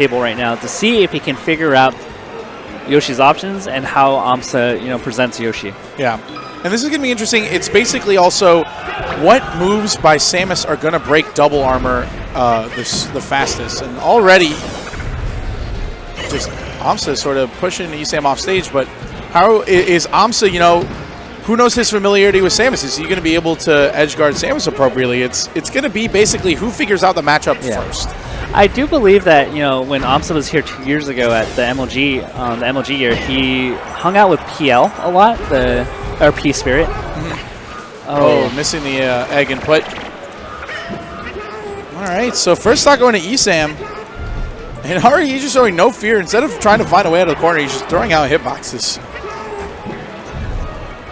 table right now to see if he can figure out Yoshi's options and how aMSa, presents Yoshi. Yeah. And this is going to be interesting. It's basically also what moves by Samus are going to break double armor the fastest. And already, just aMSa sort of pushing ESAM off stage. But how is aMSa, who knows his familiarity with Samus? Is he going to be able to edge guard Samus appropriately? It's going to be basically who figures out the matchup first. I do believe that, when aMSa was here 2 years ago at the MLG year, he hung out with PL a lot, or P-Spirit. Oh, missing the egg input. All right, so first stock going to ESAM. And already he's just showing no fear. Instead of trying to find a way out of the corner, he's just throwing out hitboxes.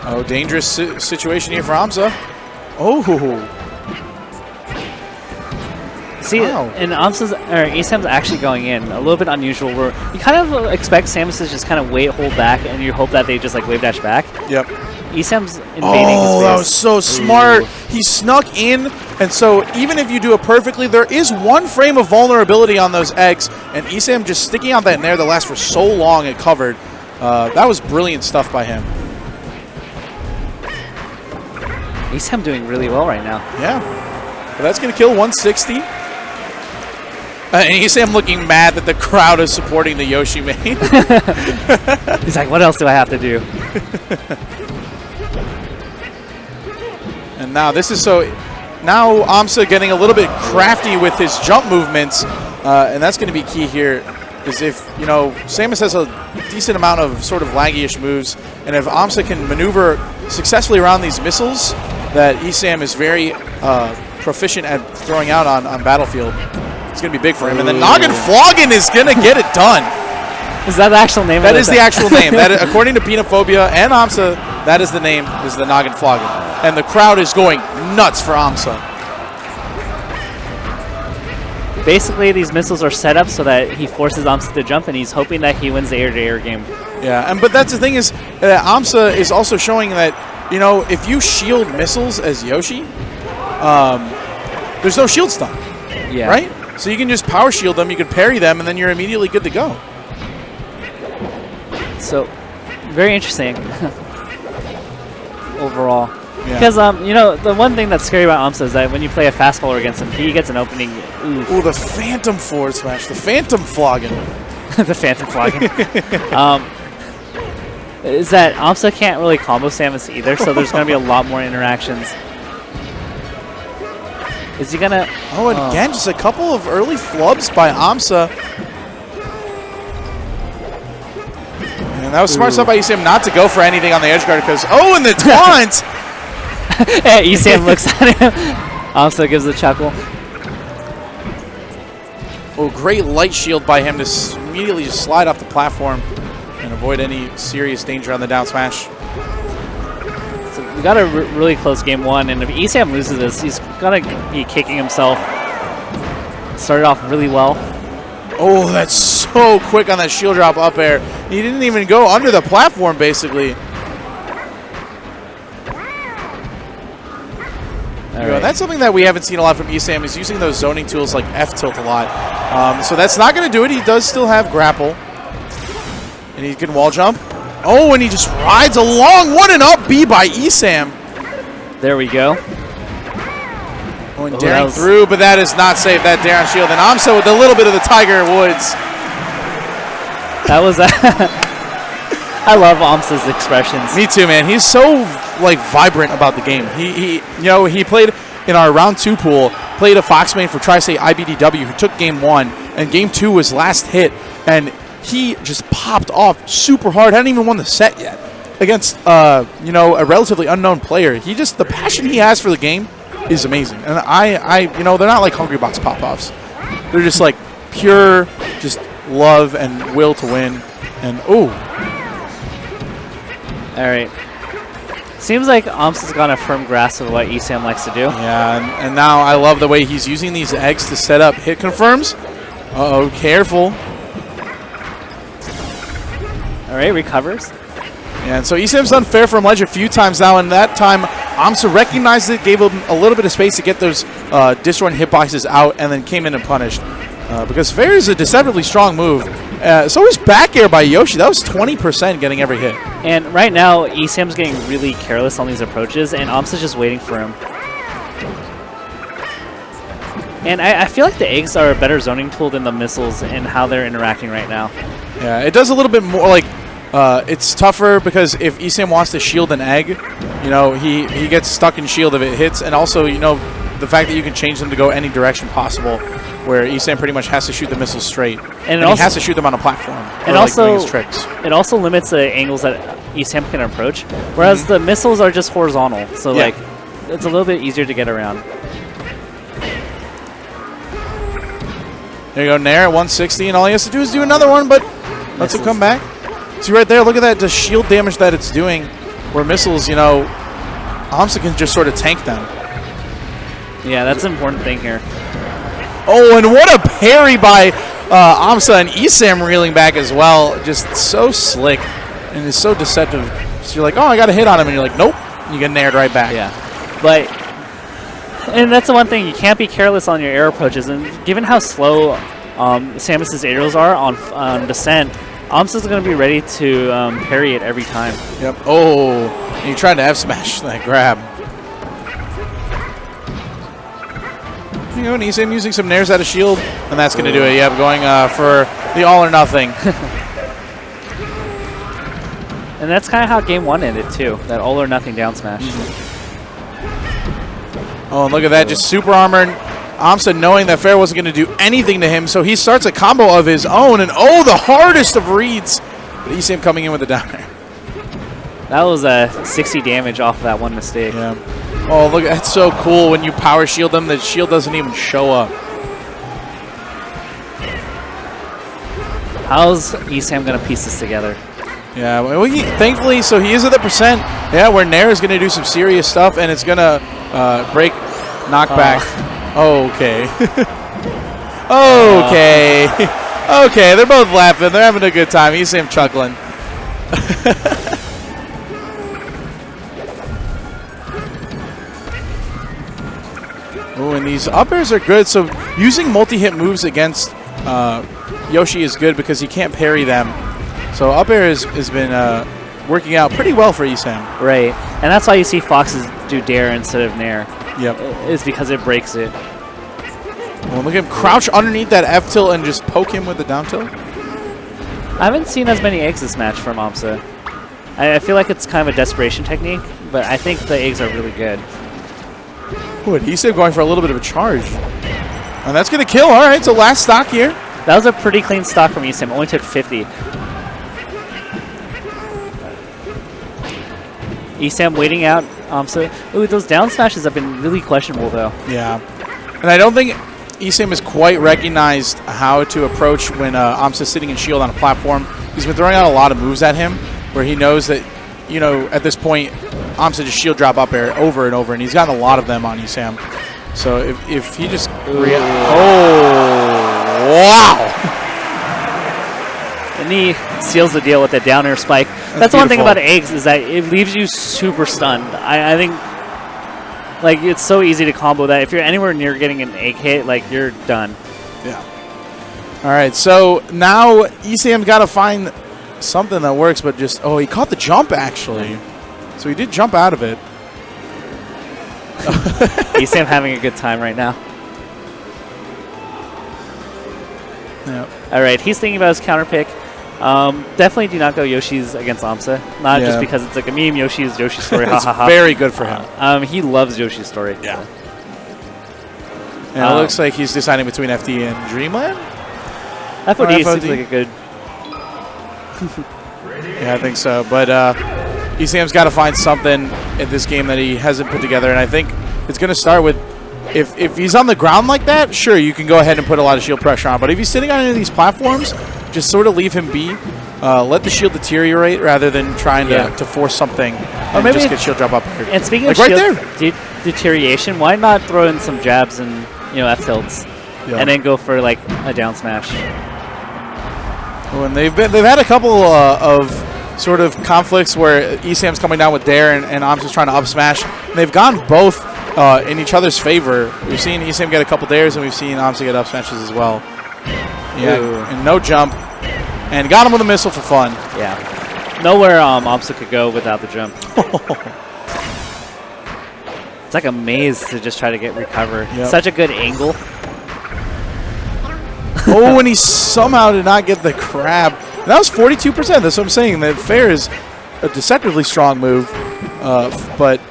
Oh, dangerous situation here for aMSa. Oh. See, and ESAM's actually going in a little bit unusual. Where you kind of expect Samus to just kind of hold back, and you hope that they just wave dash back. Yep. ESAM's invading his Oh, that was so smart. He snuck in, and so even if you do it perfectly, there is one frame of vulnerability on those eggs, and ESAM just sticking out that nair that lasts for so long it covered. That was brilliant stuff by him. ESAM doing really well right now. Yeah. But that's going to kill 160. And ESAM looking mad that the crowd is supporting the Yoshi main. He's like, what else do I have to do? And now this is now aMSa getting a little bit crafty with his jump movements. And that's going to be key here. Because if, Samus has a decent amount of sort of laggy-ish moves. And if aMSa can maneuver successfully around these missiles that ESAM is very proficient at throwing out on Battlefield, it's going to be big for him. And then Noggin Floggin is going to get it done. Is that the actual name? That is the actual name. That, according to Peanutphobia and aMSa, that is the name, is the Noggin Floggin. And the crowd is going nuts for aMSa. Basically, these missiles are set up so that he forces aMSa to jump, and he's hoping that he wins the air-to-air game. Yeah, but that's the thing is, aMSa is also showing that, if you shield missiles as Yoshi, there's no shield stun. Yeah. Right? So you can just power shield them, you can parry them, and then you're immediately good to go. So, very interesting overall. Yeah. Because, the one thing that's scary about aMSa is that when you play a fast faller against him, he gets an opening. Ooh, the Phantom forward smash, the Phantom Floggin. The Phantom Floggin. Is that aMSa can't really combo Samus either, so there's going to be a lot more interactions. Is he going to... Oh, and again, just a couple of early flubs by aMSa. And that was smart stuff by ESAM not to go for anything on the edge guard because, and the taunt! Yeah, ESAM looks at him. aMSa gives a chuckle. Oh, great light shield by him to immediately just slide off the platform and avoid any serious danger on the down smash. So we got a really close game one, and if ESAM loses this, he's going to be kicking himself. Started off really well. Oh, that's so quick on that shield drop up air. He didn't even go under the platform, basically. Right. That's something that we haven't seen a lot from ESAM, is using those zoning tools like F-tilt a lot. So that's not going to do it. He does still have grapple. And he can wall jump. Oh, and he just rides along. What an up B by ESAM. There we go. Going daring through, but that is not safe, that dare on shield. And aMSa with a little bit of the Tiger Woods. That was I love aMSa's expressions. Me too, man. He's so vibrant about the game. He played in our round 2 pool, played a Fox main for Tri-State IBDW who took game 1, and game 2 was last hit, and he just popped off super hard. Hadn't even won the set yet against a relatively unknown player. The passion he has for the game is amazing. And they're not like Hungry Box pop-offs. They're just like pure, just love and will to win. And all right. Seems like aMSa's got a firm grasp of what ESAM likes to do. Yeah, and now I love the way he's using these eggs to set up hit confirms. Uh-oh, careful. All right, recovers. Yeah, and so ESAM's done fair from ledge a few times now, and that time aMSa recognized it, gave him a little bit of space to get those disjoint hitboxes out, and then came in and punished. because fair is a deceptively strong move. So is back air by Yoshi. That was 20% getting every hit. And right now, ESAM's getting really careless on these approaches, and aMSa's just waiting for him. And I feel like the eggs are a better zoning tool than the missiles in how they're interacting right now. Yeah, it does a little bit more, like, it's tougher because if ESAM wants to shield an egg, you know, he gets stuck in shield if it hits, and also, you know, the fact that you can change them to go any direction possible, where ESAM pretty much has to shoot the missiles straight, and he has to shoot them on a platform. And also, doing his tricks. It also limits the angles that ESAM can approach, whereas the missiles are just horizontal, so like it's a little bit easier to get around. There you go, Nair at 160, and all he has to do is do another one, but lets him come back. See right there, look at that, the shield damage that it's doing, where missiles, you know, aMSa can just sort of tank them. Yeah, that's an important thing here. Oh, and what a parry by aMSa, and ESAM reeling back as well. Just so slick, and it's so deceptive. So you're like, oh, I got a hit on him, and you're like, nope. And you get naired right back. Yeah, but, and that's the one thing, you can't be careless on your air approaches, and given how slow Samus's aerials are on descent, aMSa's going to be ready to parry it every time. Yep. Oh, and he tried to F-smash that grab. You know, and ESAM using some nairs out of shield, and that's going to do it. Yep, going for the all or nothing. And that's kind of how game one ended, too. That all or nothing down smash. Oh, and look at that. Just super armored. aMSa knowing that Fair wasn't going to do anything to him, so he starts a combo of his own, and oh, the hardest of reads. But ESAM coming in with a down air. That was 60 damage off of that one mistake. Yeah. Oh, look, that's so cool when you power shield them, the shield doesn't even show up. How's ESAM going to piece this together? Yeah, well, thankfully, so he is at the percent, yeah, where Nair is going to do some serious stuff, and it's going to break knockback. Okay. Okay. Okay, they're both laughing. They're having a good time. ESAM chuckling. Oh, and these up airs are good. So using multi-hit moves against Yoshi is good because he can't parry them. So up air has been working out pretty well for ESAM. Right, and that's why you see Foxes do dare instead of nair. Yep. It's because it breaks it. Well, look at him crouch underneath that F tilt and just poke him with the down tilt. I haven't seen as many eggs this match from aMSa. I feel like it's kind of a desperation technique, but I think the eggs are really good. Ooh, and ESAM going for a little bit of a charge. And that's going to kill. All right, so last stock here. That was a pretty clean stock from ESAM. Only took 50. ESAM waiting out aMSa. Ooh, those down smashes have been really questionable, though. Yeah. And I don't think ESAM has quite recognized how to approach when aMSa's sitting in shield on a platform. He's been throwing out a lot of moves at him where he knows that, you know, at this point, aMSa just shield drop up air over and over, and he's gotten a lot of them on ESAM. So if he just... Oh, wow! And he seals the deal with the down air spike. That's the one thing about eggs is that it leaves you super stunned. I think, like, it's so easy to combo that if you're anywhere near getting an egg hit, like, you're done. Yeah. All right, so now ESAM's got to find something that works, but just... Oh, he caught the jump, actually. So he did jump out of it. ESAM having a good time right now. Yeah. All right, he's thinking about his counter pick. Definitely do not go Yoshi's against aMSa. Not just because it's like a meme. Yoshi's story. Ha ha ha. Very good for him. He loves Yoshi's story. Yeah. And it looks like he's deciding between FD and Dreamland. FOD seems like a good. Yeah, I think so. But ESAM's got to find something in this game that he hasn't put together, and I think it's going to start with if he's on the ground like that, sure, you can go ahead and put a lot of shield pressure on. But if he's sitting on any of these platforms, just sort of leave him be. Let the shield deteriorate rather than trying to force something or maybe just get shield drop up here. And speaking like of right shield deterioration, why not throw in some jabs and F tilts, and then go for like a down smash? Oh, and they've had a couple of sort of conflicts where ESAM's coming down with dare and aMSa's trying to up smash. And they've gone both in each other's favor. We've seen ESAM get a couple dares and we've seen aMSa get up smashes as well. Yeah, Ooh. and no jump. And got him with a missile for fun. Yeah. Nowhere aMSa could go without the jump. It's like a maze to just try to recover. Yep. Such a good angle. Oh, and he somehow did not get the crab. That was 42%. That's what I'm saying. That fair is a deceptively strong move. But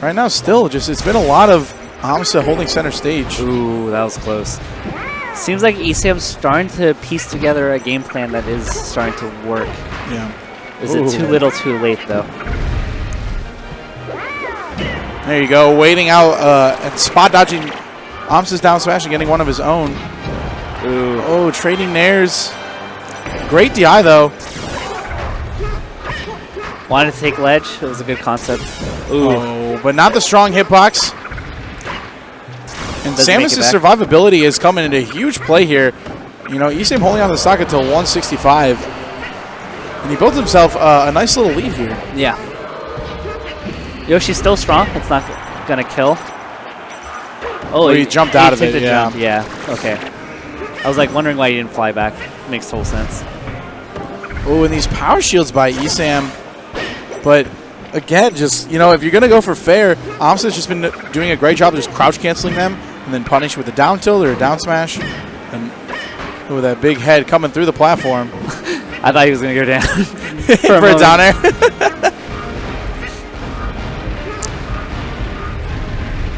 right now, still, it's been a lot of aMSa holding center stage. Ooh, that was close. Seems like ESAM's starting to piece together a game plan that is starting to work. Yeah. Is it too little too late, though? There you go. Waiting out and spot dodging aMSa's down smash and getting one of his own. Ooh. Oh, trading nairs. Great DI, though. Wanted to take ledge. It was a good concept. Ooh. Oh, but not the strong hitbox. And Doesn't make Samus' it back. survivability is coming into huge play here. You know, ESAM holding on the stock until 165. And he built himself a nice little lead here. Yeah. Yoshi's still strong. It's not going to kill. Oh, he jumped out of it, took the yeah. jump. Yeah, okay. I was like wondering why he didn't fly back. Makes total sense. Oh, and these power shields by ESAM. But again, just, you know, if you're going to go for fair, aMSa's just been doing a great job of just crouch canceling them and then punish with a down tilt or a down smash. And with that big head coming through the platform. I thought he was going to go down. for a down air.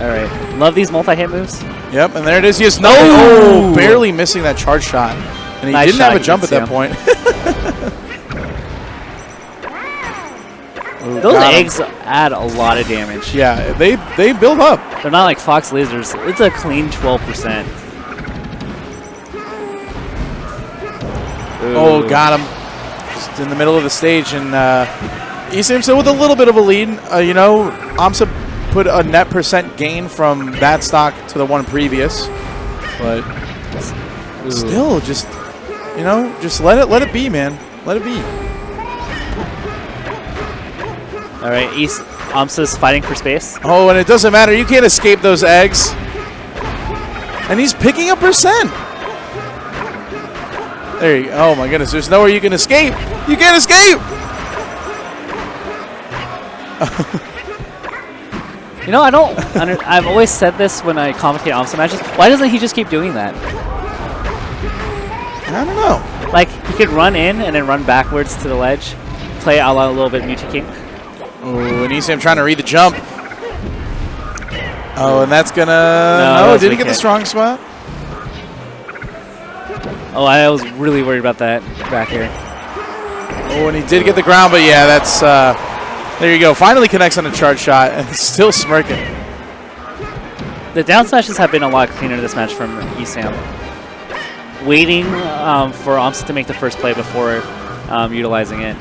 All right. Love these multi-hit moves. Yep, and there it is. He has no, barely missing that charge shot. And he Nice didn't shot, have a jump at you that can point. Ooh, Those got him. eggs add a lot of damage. Yeah, they build up. They're not like Fox lasers. It's a clean 12%. Oh, got him. Just in the middle of the stage. And ESAM still with a little bit of a lead. You know, aMSa put a net percent gain from that stock to the one previous. But still, just, you know, just let it be, man. Let it be. All right, aMSa's fighting for space. Oh, and it doesn't matter. You can't escape those eggs. And he's picking up percent. There you go. Oh, my goodness. There's nowhere you can escape. You can't escape. You know, I've always said this when I commentate aMSa matches. Why doesn't he just keep doing that? I don't know. Like, he could run in and then run backwards to the ledge. Play a little bit Muta King. Oh, and ESAM trying to read the jump. Oh, and that's gonna... No, that's didn't weak get the hit. strong spot. Oh, I was really worried about that back here. Oh, and he did get the ground, but yeah, that's... there you go. Finally connects on a charge shot, and still smirking. The down smashes have been a lot cleaner this match from ESAM. Waiting for aMSa to make the first play before utilizing it.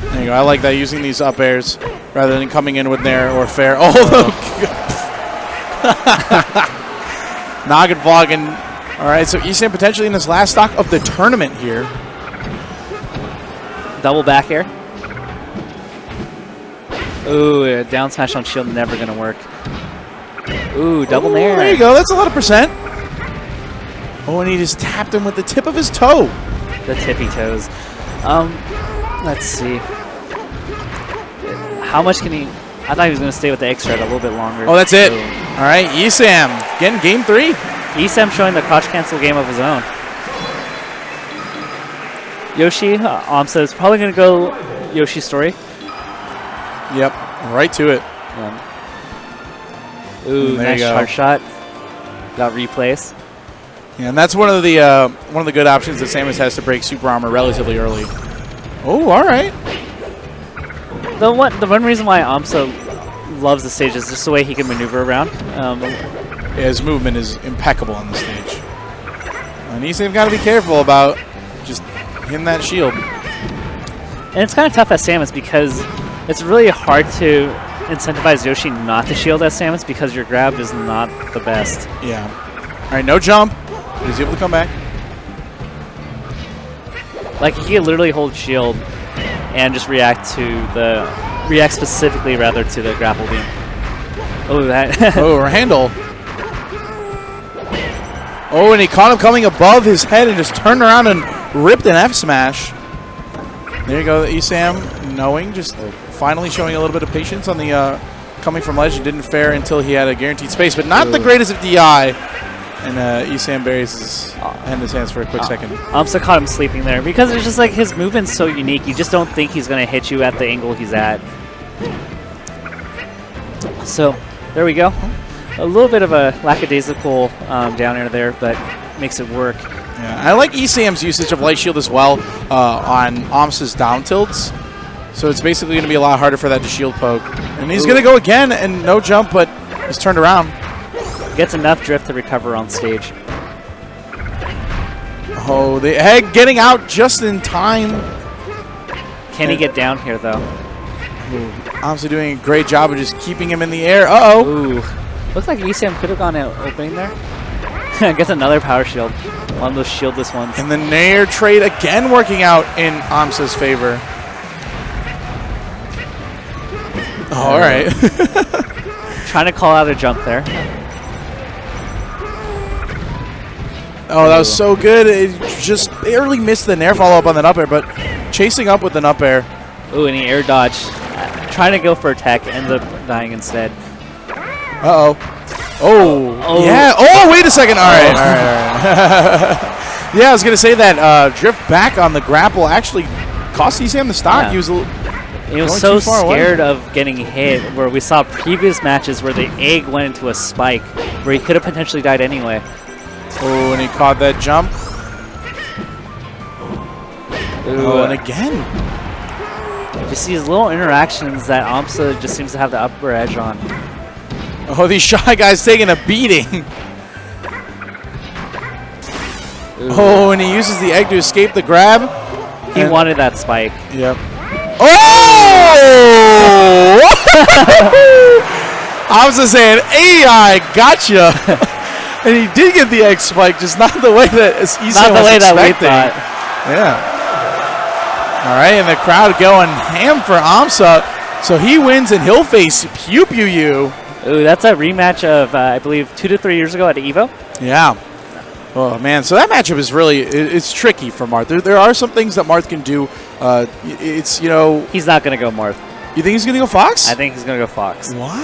There you go. I like that, using these up airs rather than coming in with nair or fair. Oh, noggin vlogging. All right, so ESAM potentially in his last stock of the tournament here. Double back air. Ooh, a down smash on shield never going to work. Ooh, double nair. There you go. That's a lot of percent. Oh, and he just tapped him with the tip of his toe. The tippy toes. Let's see. How much can he... I thought he was going to stay with the X shred a little bit longer. Oh, that's it. Ooh. All right, ESAM getting game 3. ESAM showing the crouch cancel game of his own. Yoshi, aMSa is probably going to go Yoshi story. Yep, right to it. Ooh, there nice you go. charge shot. Got replays. Yeah, and that's one of the good options that Samus has to break super armor relatively early. Oh, all right. The one reason why aMSa loves the stage is just the way he can maneuver around. His movement is impeccable on the stage. And ESAM got to be careful about just hitting that shield. And it's kind of tough at Samus because it's really hard to incentivize Yoshi not to shield at Samus because your grab is not the best. Yeah. All right, no jump. He's able to come back. Like, he can literally hold shield and just react specifically rather to the grapple beam. Oh, that. Oh, or handle. Oh, and he caught him coming above his head and just turned around and ripped an F smash. There you go, the ESAM knowing, just finally showing a little bit of patience on the coming from ledge. He didn't fare until he had a guaranteed space, but not the greatest of DI. And ESAM buries his hand in his hands for a quick second. aMSa caught him sleeping there because it's just like his movement's so unique. You just don't think he's going to hit you at the angle he's at. So there we go. A little bit of a lackadaisical down air there, but makes it work. Yeah, I like ESAM's usage of Light Shield as well on aMSa's down tilts. So it's basically going to be a lot harder for that to shield poke. And he's going to go again, and no jump, but he's turned around. Gets enough drift to recover on stage. Oh, the egg getting out just in time. Can he get down here, though? aMSa doing a great job of just keeping him in the air. Uh-oh. Ooh. Looks like ESAM could have gone out opening there. Gets another power shield. One of those shieldless ones. And the Nair trade again working out in aMSa's favor. Oh, all right. Trying to call out a jump there. Oh, that was so good. It just barely missed the Nair follow-up on the up air, but chasing up with the up air. Ooh, and he air dodge. Trying to go for a tech, ends up dying instead. Uh-oh. Oh, yeah. Oh, wait a second. All right. Yeah, I was going to say that drift back on the grapple actually cost ESAM the stock. Yeah. He was so scared of getting hit, where we saw previous matches where the egg went into a spike, where he could have potentially died anyway. Oh, and he caught that jump. Ooh, oh, and again. Just these little interactions that aMSa just seems to have the upper edge on. Oh, these Shy Guys taking a beating. Ooh. Oh, and he uses the egg to escape the grab. He wanted that spike. Yep. Oh! aMSa saying, AI, gotcha. And he did get the egg spike, just not the way that ESAM not the way expecting. that we thought. Yeah. All right, and the crowd going ham for aMSa. So he wins, and he'll face Pew Pew You. Ooh, that's a rematch of, I believe, 2 to 3 years ago at EVO. Yeah. Oh, man. So that matchup is really, it's tricky for Marth. There are some things that Marth can do. It's, you know. He's not going to go Marth. You think he's going to go Fox? I think he's going to go Fox. What?